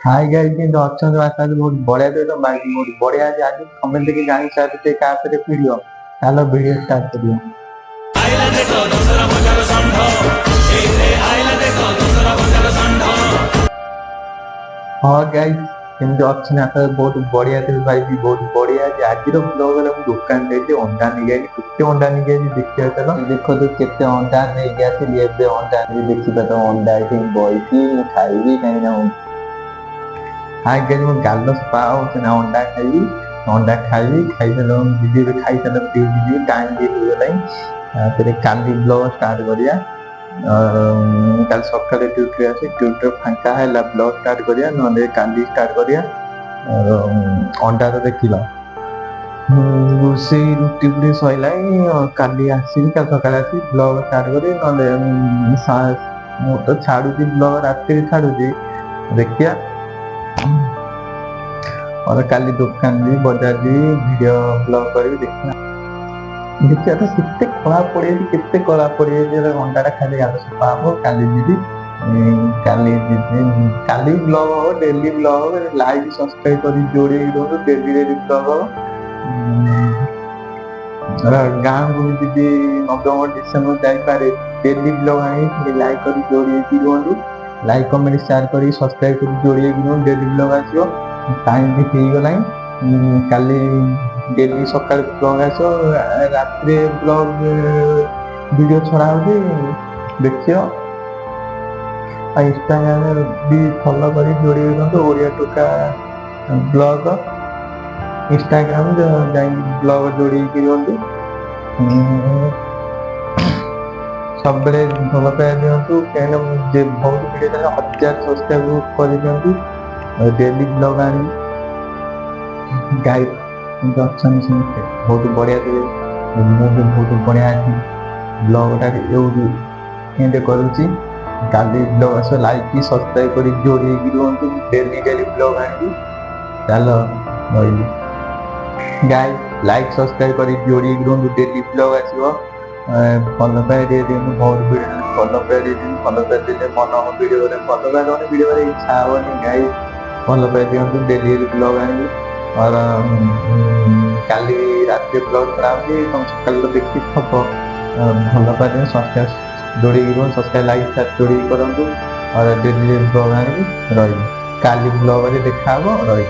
Hi guys କିନ୍ତୁ ଅଛନ୍ତି ବାସ୍ତାରେ ବହୁତ ବଢିଆ ତ ବହୁତ ବଢିଆ ଅଛି ଆଜି ତମେ ଦେଖି ଜାଣି ସାରିଛେ କାପରେ ଭିଡିଓ ଚାଲ ଭିଡିଓ ଷ୍ଟାର୍ଟ କରିବା। आइला देखो दूसरा बंगाल संढो ए आइला देखो दूसरा बंगाल संढो। ହଁ ଗାଇस କିନ୍ତୁ ଅଛି ନା ବହୁତ ବଢିଆ ଥିବ ଭାଇ ବି ବହୁତ ବଢିଆ ଅଛି ଆଜିର ବ୍ଲଗରେ ମୁଁ ଦୋକାନ ଯାଇକି ଅଣ୍ଡା ନେଇକି କେତେ ଅଣ୍ଡା ନେଇକି ଆଜି ଦେଖିବା ଚାଲ ଦେଖନ୍ତୁ କେତେ ଅଣ୍ଡା ନେଇକି ଆସିଲି ଏବେ ଅଣ୍ଡା ଦେଖିବା ତ ଅଣ୍ଡା ଏଠି ବଇକି ମୁଁ ଖାଇବି କାହିଁକି ନା हाय गाइस मैं गालो स्पा होते ना अंडा खाई अंडा खाई खाई सारा वीडियो खाई सारा वीडियो टाइम भी हो गलाई फिर काली ब्लॉग स्टार्ट करिया कल सकाଳେ ड्यूटी आसे ड्यूटी फांका है ब्लॉग स्टार्ट करिया नले काली स्टार्ट करिया अंडा तो देखिला रोषेई रुटी फुटी सैलाई काली आसी कल सकाଳେ आसी ब्लॉग स्टार्ट करी नले ମୁଁ ତ ଛାଡୁଛି ବ୍ଲଗ ରାତିରେ ଛାଡୁଛି ଦେଖିଆ और काली दुकान भी बजार भी वीडियो ब्लॉग कर देखिए तो कितने कला पड़े कितने कला पड़े घंटा खाली गाल सफा हम काली जी काली ब्लॉग हो डेली ब्लॉग हो लाइक सब्सक्राइब कर जोड़े डेली डेली ब्लॉग हो गाँ को जी नवम्बर डिसेम्बर जापे डेली ब्लॉग आनी लाइक कर जोड़ी रुहतु लाइक कमेंट शेयर कर सब्सक्राइब कर जोड़ी डेली ब्लॉग आसो टाइम भी हो गला काली डेली सकाल ब्लॉग आस रात ब्लॉग वीडियो छड़ा हो देखियो इंस्टाग्राम भी फॉलो कर जोड़ी ओडिया टोका ब्लॉग इंस्टाग्राम ब्लॉग जोड़ी सब भल पाया दिंतु कहीं बहुत वीडियो 1000 सब्सक्राइब कर डेली ब्लॉग आनी गाइड बहुत बढ़िया थे मुझे बहुत बढ़िया ब्लॉगटा एंड करुच्ची काली ब्लॉग आस लाइक सब्सक्राइब कर जोड़ी रुहतु डेली डेली ब्लॉग आनी चल रही गाइड लाइक सब्सक्राइब कर जोड़ी रुहतु डेली ब्लॉग आसो भल पाए बहुत वीडियो भल पाए भल पाए मन वीडियो भल पाए वीडियो इच्छा हेनी गाइड भल पाए दिखाँ डेली ब्लॉग आनी और काली रात ब्लॉग कराऊँगी तुम सकाल देखी थप भल पाए सब्सक्राइब जोड़ी सब्सक्राइब लाइक जोड़ी करूँ और डेली ब्लॉग आनी रही काली ब्लॉग देखा रही।